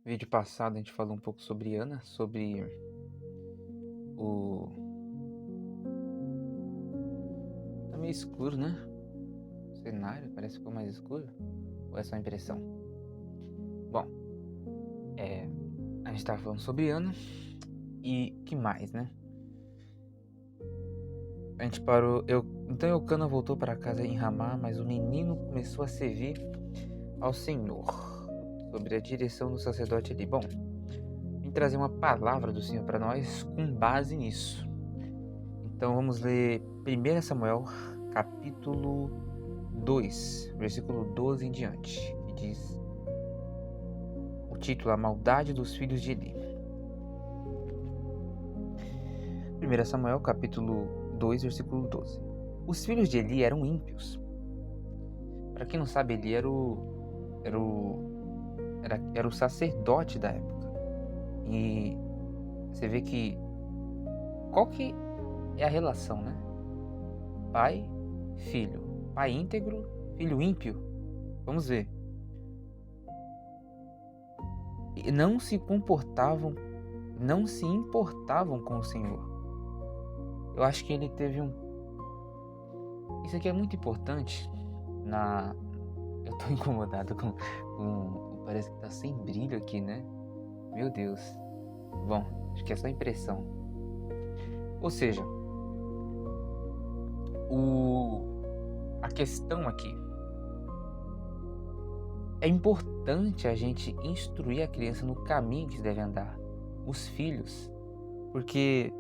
No vídeo passado a gente falou um pouco sobre Ana, sobre o... Tá meio escuro, né? O cenário parece que ficou mais escuro. Ou é só impressão? Bom, a gente tava falando sobre Ana e que mais, né? A gente parou... Então Eucana voltou para casa em Ramá, mas o menino começou a servir ao Senhor, sobre a direção do sacerdote ali. Bom, vim trazer uma palavra do Senhor para nós com base nisso. Então vamos ler 1 Samuel, capítulo 2, versículo 12 em diante, que diz o título: A Maldade dos Filhos de Eli. 1 Samuel, capítulo 2, versículo 12. Os filhos de Eli eram ímpios. Para quem não sabe, Eli era o sacerdote da época. E você vê que qual que é a relação, né? Pai, filho. Pai íntegro, filho ímpio. Vamos ver. E não se importavam com o Senhor. Eu acho que ele teve Isso aqui é muito importante Eu tô incomodado Parece que tá sem brilho aqui, né? Meu Deus. Bom, acho que é só impressão. Ou seja, a questão aqui é importante a gente instruir a criança no caminho que se deve andar, os filhos, porque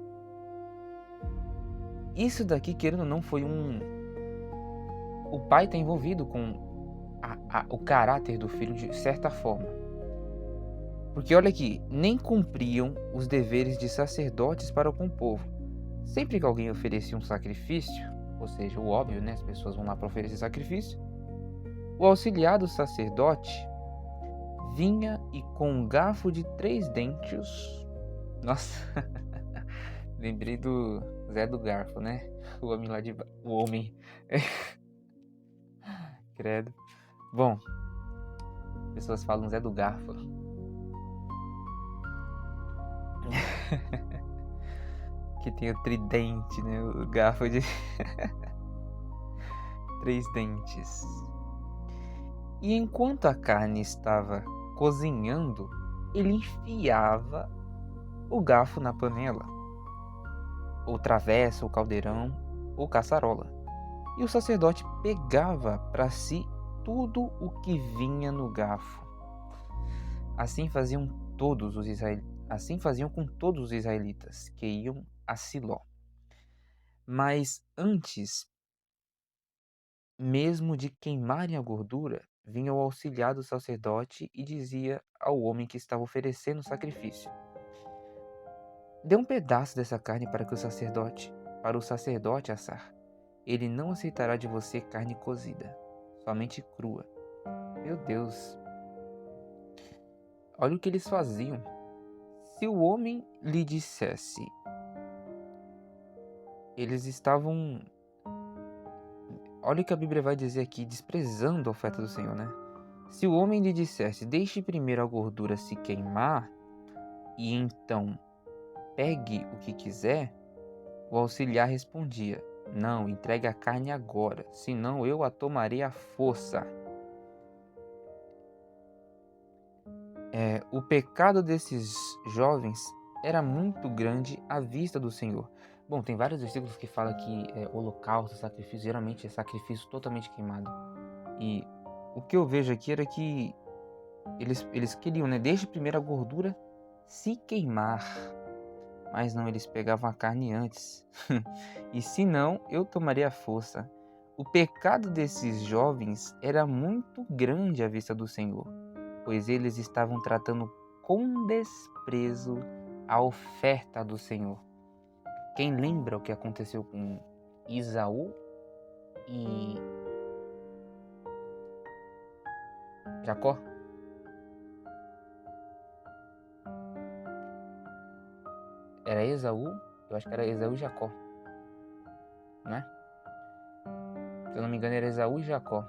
isso daqui, querendo ou não, o pai está envolvido com o caráter do filho de certa forma, porque olha aqui, nem cumpriam os deveres de sacerdotes para com o povo. Sempre que alguém oferecia um sacrifício, ou seja, o óbvio, né, as pessoas vão lá para oferecer sacrifício, o auxiliar do sacerdote vinha e com um garfo de 3 dentes... Nossa, lembrei do Zé do Garfo, né? O homem lá de baixo. O homem. Credo. Bom, pessoas falam Zé do Garfo. Que tem o tridente, né? O garfo de 3 dentes. E enquanto a carne estava cozinhando, ele enfiava o garfo na panela, ou travessa, ou caldeirão, ou caçarola. E o sacerdote pegava para si tudo o que vinha no garfo. Assim faziam com todos os israelitas que iam a Siló. Mas antes mesmo de queimarem a gordura, vinha o auxiliar do sacerdote e dizia ao homem que estava oferecendo o sacrifício: Dê um pedaço dessa carne para o sacerdote assar. Ele não aceitará de você carne cozida, somente crua. Meu Deus! Olha o que eles faziam. Se o homem lhe dissesse, eles estavam... Olha o que a Bíblia vai dizer aqui, desprezando a oferta do Senhor, né? Se o homem lhe dissesse, deixe primeiro a gordura se queimar, e então pegue o que quiser, o auxiliar respondia, não, entregue a carne agora, senão eu a tomarei à força. O pecado desses jovens era muito grande à vista do Senhor. Bom, tem vários versículos que falam que holocausto, sacrifício, geralmente é sacrifício totalmente queimado. E o que eu vejo aqui era que eles queriam, né? Deixe primeiro a gordura se queimar. Mas não, eles pegavam a carne antes. E se não, eu tomaria a força. O pecado desses jovens era muito grande à vista do Senhor, pois eles estavam tratando com desprezo a oferta do Senhor. Quem lembra o que aconteceu com Isaú e Jacó? Era Esaú? Eu acho que era Esaú e Jacó, né? Se eu não me engano, era Esaú e Jacó,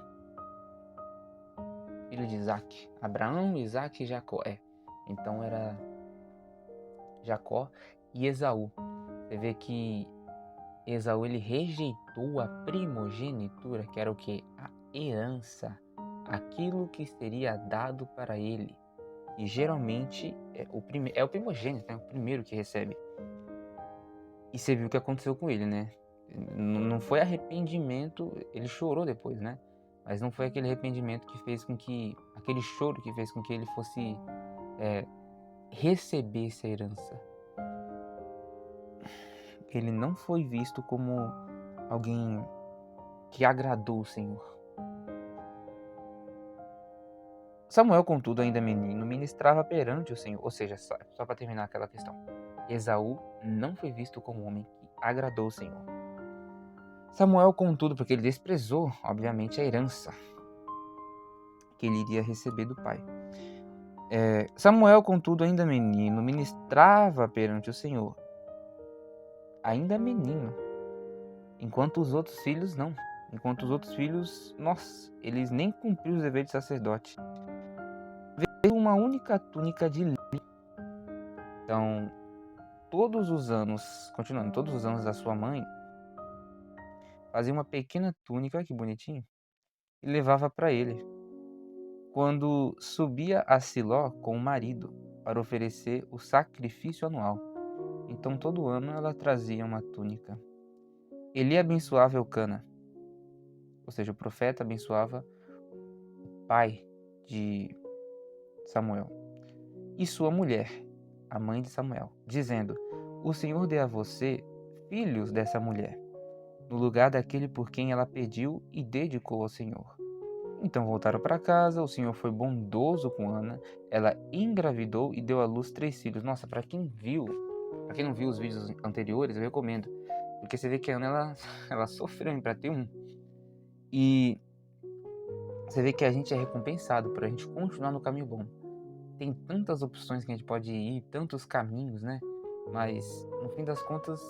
filho de Isaac. Abraão, Isaac e Jacó. Então era Jacó e Esaú. Você vê que Esaú ele rejeitou a primogenitura, que era o que? A herança, aquilo que seria dado para ele. E geralmente é o primogênito, né? O primeiro que recebe. E você viu o que aconteceu com ele, né? Não foi arrependimento, ele chorou depois, né? Mas não foi aquele arrependimento que fez com que, aquele choro que fez com que ele fosse receber essa herança. Ele não foi visto como alguém que agradou o Senhor. Samuel, contudo, ainda menino, ministrava perante o Senhor. Ou seja, só para terminar aquela questão. Esaú não foi visto como um homem que agradou o Senhor. Samuel, contudo, porque ele desprezou, obviamente, a herança que ele iria receber do pai. Samuel, contudo, ainda menino, ministrava perante o Senhor. Ainda menino. Enquanto os outros filhos não. Enquanto os outros filhos, nossa, eles nem cumpriram os deveres de sacerdote. Veio uma única túnica de linho. Então, todos os anos da sua mãe, fazia uma pequena túnica, que bonitinho, e levava para ele. Quando subia a Siló com o marido para oferecer o sacrifício anual. Então, todo ano ela trazia uma túnica. Eli abençoava Eucana, ou seja, o profeta abençoava o pai de Samuel, e sua mulher, a mãe de Samuel, dizendo: O Senhor dê a você filhos dessa mulher, no lugar daquele por quem ela pediu e dedicou ao Senhor. Então voltaram para casa, o Senhor foi bondoso com Ana, ela engravidou e deu à luz 3 filhos. Nossa, para quem não viu os vídeos anteriores, eu recomendo, porque você vê que a Ana, ela sofreu para ter um. E você vê que a gente é recompensado por a gente continuar no caminho bom. Tem tantas opções que a gente pode ir, tantos caminhos, né? Mas, no fim das contas,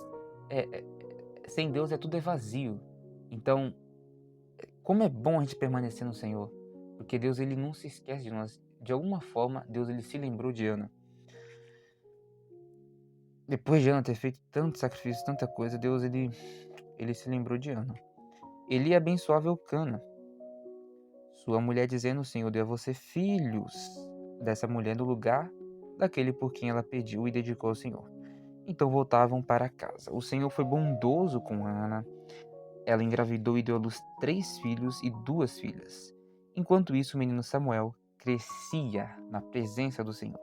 sem Deus tudo é vazio. Então, como é bom a gente permanecer no Senhor, porque Deus ele não se esquece de nós. De alguma forma, Deus ele se lembrou de Ana. Depois de Ana ter feito tanto sacrifício, tanta coisa, Deus ele se lembrou de Ana. Eli abençoava Eucana, sua mulher, dizendo: O Senhor deu a você filhos dessa mulher no lugar daquele por quem ela pediu e dedicou ao Senhor. Então voltavam para casa. O Senhor foi bondoso com Ana. Ela engravidou e deu à luz 3 filhos e 2 filhas. Enquanto isso, o menino Samuel crescia na presença do Senhor.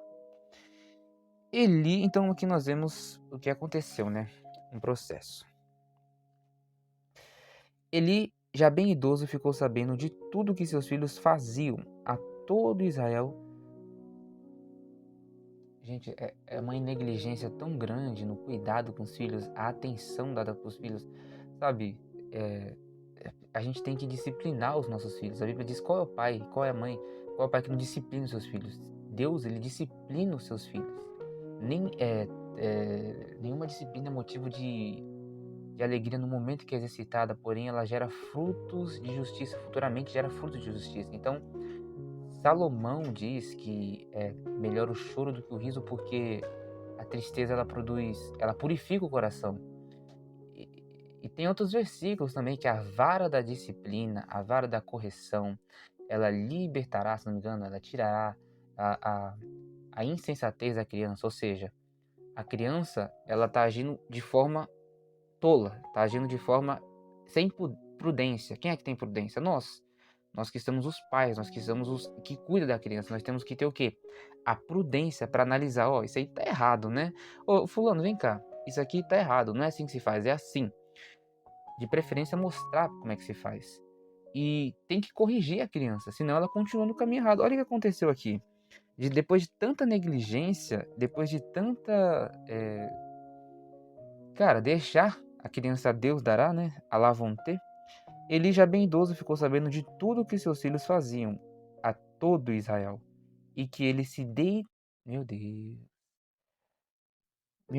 Eli, então aqui nós vemos o que aconteceu, né? Um processo. Eli, já bem idoso, ficou sabendo de tudo que seus filhos faziam a todo Israel. Gente, é uma negligência tão grande no cuidado com os filhos, a atenção dada para os filhos, sabe? A gente tem que disciplinar os nossos filhos. A Bíblia diz qual é o pai, qual é a mãe, qual é o pai que não disciplina os seus filhos. Deus, ele disciplina os seus filhos. Nenhuma disciplina é motivo de alegria no momento que é exercitada, porém ela gera frutos de justiça, futuramente gera frutos de justiça. Então, Salomão diz que é melhor o choro do que o riso, porque a tristeza ela purifica o coração. E tem outros versículos também que a vara da disciplina, a vara da correção, ela libertará, se não me engano, ela tirará a insensatez da criança. Ou seja, a criança ela está agindo de forma tola, está agindo de forma sem prudência. Quem é que tem prudência? Nós que estamos os pais, nós que estamos os que cuida da criança, nós temos que ter o quê? A prudência para analisar, isso aí tá errado, né? Ô, fulano, vem cá, isso aqui tá errado, não é assim que se faz, é assim. De preferência mostrar como é que se faz. E tem que corrigir a criança, senão ela continua no caminho errado. Olha o que aconteceu aqui. Depois de tanta negligência, depois de tanta... deixar a criança a Deus dará, né? Alá vão ter. Eli, já bem idoso, ficou sabendo de tudo o que seus filhos faziam a todo Israel. E que ele se Meu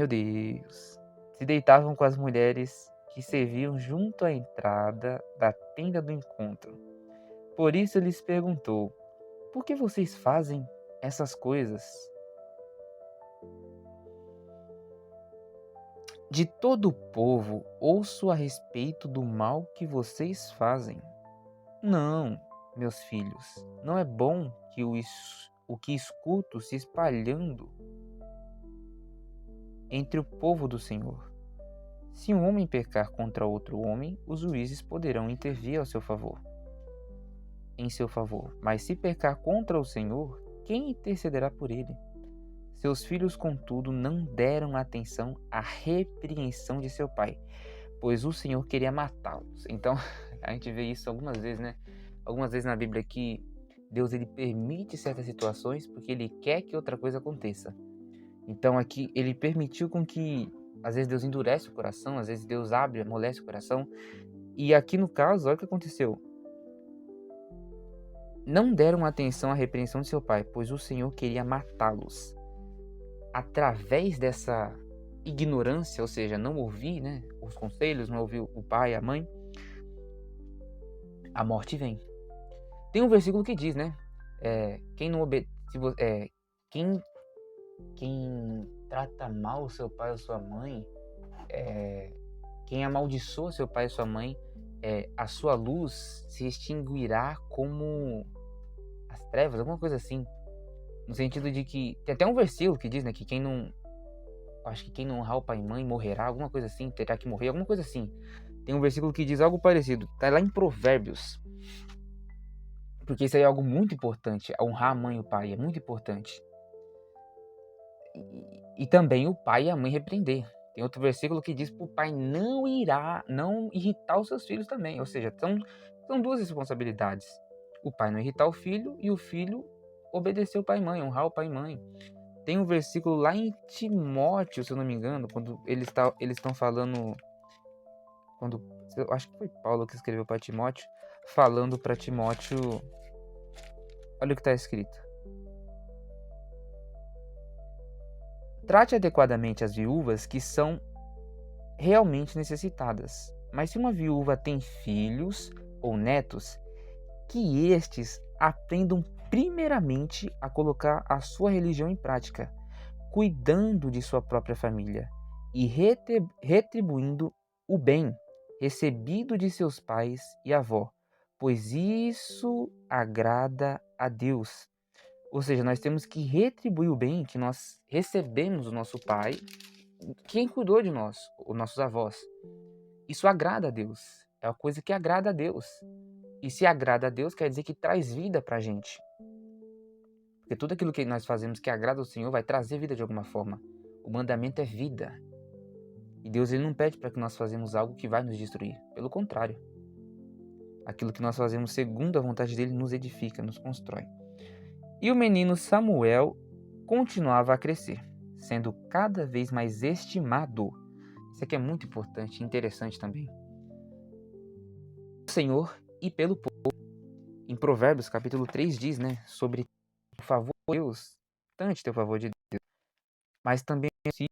Deus. Se deitavam com as mulheres que serviam junto à entrada da tenda do encontro. Por isso lhes perguntou: Por que vocês fazem essas coisas? De todo o povo ouço a respeito do mal que vocês fazem. Não, meus filhos, não é bom que o que escuto se espalhando entre o povo do Senhor. Se um homem pecar contra outro homem, os juízes poderão intervir em seu favor. Mas se pecar contra o Senhor, quem intercederá por ele? Seus filhos, contudo, não deram atenção à repreensão de seu pai, pois o Senhor queria matá-los. Então, a gente vê isso algumas vezes, né? Algumas vezes na Bíblia que Deus ele permite certas situações porque ele quer que outra coisa aconteça. Então aqui ele permitiu com que às vezes Deus endurece o coração, às vezes Deus abre, amolece o coração. E aqui no caso, olha o que aconteceu. Não deram atenção à repreensão de seu pai, pois o Senhor queria matá-los. Através dessa ignorância, ou seja, não ouvir, né, os conselhos, não ouvir o pai, a mãe, a morte vem. Tem um versículo que diz, né, quem não obedece, quem trata mal o seu pai ou sua mãe, quem amaldiçoa seu pai e sua mãe, a sua luz se extinguirá como as trevas, alguma coisa assim. No sentido de que, tem até um versículo que diz, né, que acho que quem não honrar o pai e mãe morrerá, alguma coisa assim, terá que morrer, alguma coisa assim. Tem um versículo que diz algo parecido, tá lá em Provérbios. Porque isso aí é algo muito importante, honrar a mãe e o pai é muito importante. E também o pai e a mãe repreender. Tem outro versículo que diz para o pai não irritar os seus filhos também. Ou seja, são duas responsabilidades. O pai não irritar o filho e o filho obedecer o pai e mãe, honrar o pai e mãe. Tem um versículo lá em Timóteo, se eu não me engano, quando eles estão falando... eu acho que foi Paulo que escreveu para Timóteo, falando para Timóteo... Olha o que está escrito. Trate adequadamente as viúvas que são realmente necessitadas. Mas se uma viúva tem filhos ou netos, que estes aprendam primeiramente a colocar a sua religião em prática, cuidando de sua própria família e retribuindo o bem recebido de seus pais e avó, pois isso agrada a Deus. Ou seja, nós temos que retribuir o bem que nós recebemos do nosso pai, quem cuidou de nós, os nossos avós. Isso agrada a Deus. É uma coisa que agrada a Deus. E se agrada a Deus, quer dizer que traz vida pra gente. Porque tudo aquilo que nós fazemos que agrada ao Senhor vai trazer vida de alguma forma. O mandamento é vida. E Deus ele não pede para que nós façamos algo que vai nos destruir. Pelo contrário. Aquilo que nós fazemos segundo a vontade dele nos edifica, nos constrói. E o menino Samuel continuava a crescer, sendo cada vez mais estimado. Isso aqui é muito importante e interessante também. O Senhor e pelo povo. Em Provérbios, capítulo 3, diz, né, sobre o favor de Deus, tanto ter o favor de Deus, mas também ter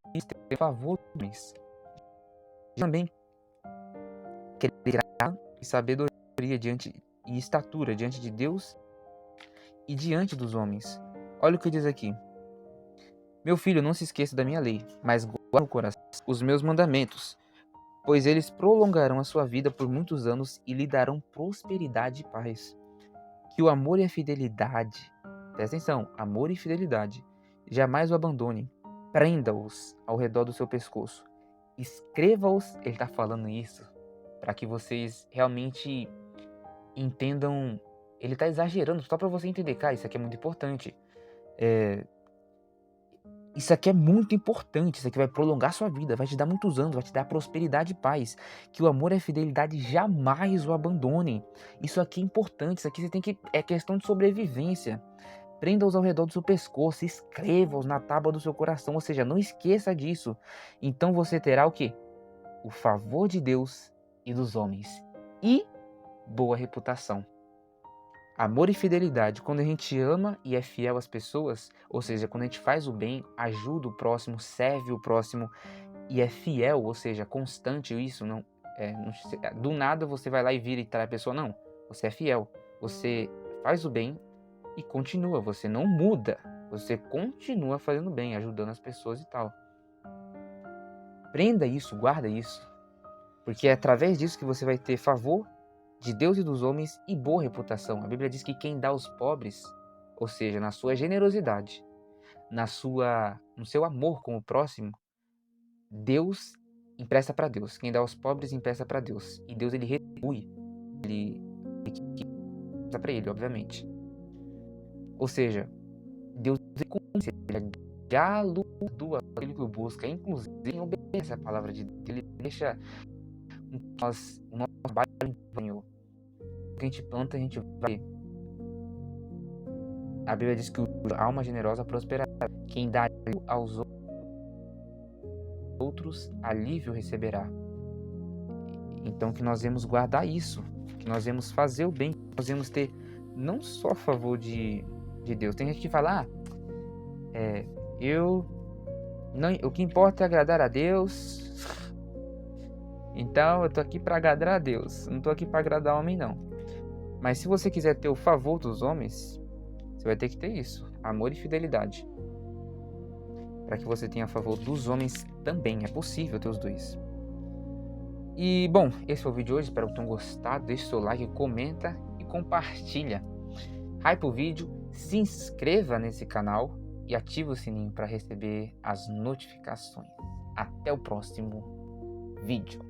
o favor dos homens. Também querer graça e sabedoria e estatura diante de Deus e diante dos homens. Olha o que diz aqui. Meu filho, não se esqueça da minha lei, mas guarde no coração os meus mandamentos, pois eles prolongarão a sua vida por muitos anos e lhe darão prosperidade e paz. Que o amor e a fidelidade, presta atenção, amor e fidelidade, jamais o abandonem. Prenda-os ao redor do seu pescoço. Escreva-os, ele está falando isso, para que vocês realmente entendam. Ele está exagerando, só para você entender, cara, isso aqui é muito importante. Isso aqui é muito importante, isso aqui vai prolongar sua vida, vai te dar muitos anos, vai te dar prosperidade e paz. Que o amor e a fidelidade jamais o abandonem. Isso aqui é importante, isso aqui você tem que... é questão de sobrevivência. Prenda-os ao redor do seu pescoço, escreva-os na tábua do seu coração, ou seja, não esqueça disso. Então você terá o quê? O favor de Deus e dos homens. E boa reputação. Amor e fidelidade, quando a gente ama e é fiel às pessoas, ou seja, quando a gente faz o bem, ajuda o próximo, serve o próximo e é fiel, ou seja, constante, isso não, do nada você vai lá e vira e trai a pessoa, não. Você é fiel, você faz o bem e continua, você não muda, você continua fazendo bem, ajudando as pessoas e tal. Aprenda isso, guarda isso. Porque é através disso que você vai ter favor de Deus e dos homens e boa reputação. A Bíblia diz que quem dá aos pobres, ou seja, na sua generosidade, no seu amor com o próximo, Deus empresta para Deus. Quem dá aos pobres empresta para Deus. E Deus ele retribui, ele empresta para ele, obviamente. Ou seja, Deus ele galardoa aquilo que busca, inclusive obedece a palavra de Deus. Ele deixa o nosso trabalho em Senhor. O que a gente planta, a gente vai. A Bíblia diz que a alma generosa prosperará. Quem dá aos outros, alívio receberá. Então que nós devemos guardar isso, que nós devemos fazer o bem, que nós devemos ter não só a favor de Deus. Tem gente que fala, o que importa é agradar a Deus. Então eu tô aqui para agradar a Deus, não tô aqui para agradar homem não. Mas se você quiser ter o favor dos homens, você vai ter que ter isso, amor e fidelidade. Para que você tenha a favor dos homens também, é possível ter os dois. E bom, esse foi o vídeo de hoje, espero que tenham gostado. Deixe seu like, comenta e compartilha. Hype o vídeo, se inscreva nesse canal e ative o sininho para receber as notificações. Até o próximo vídeo.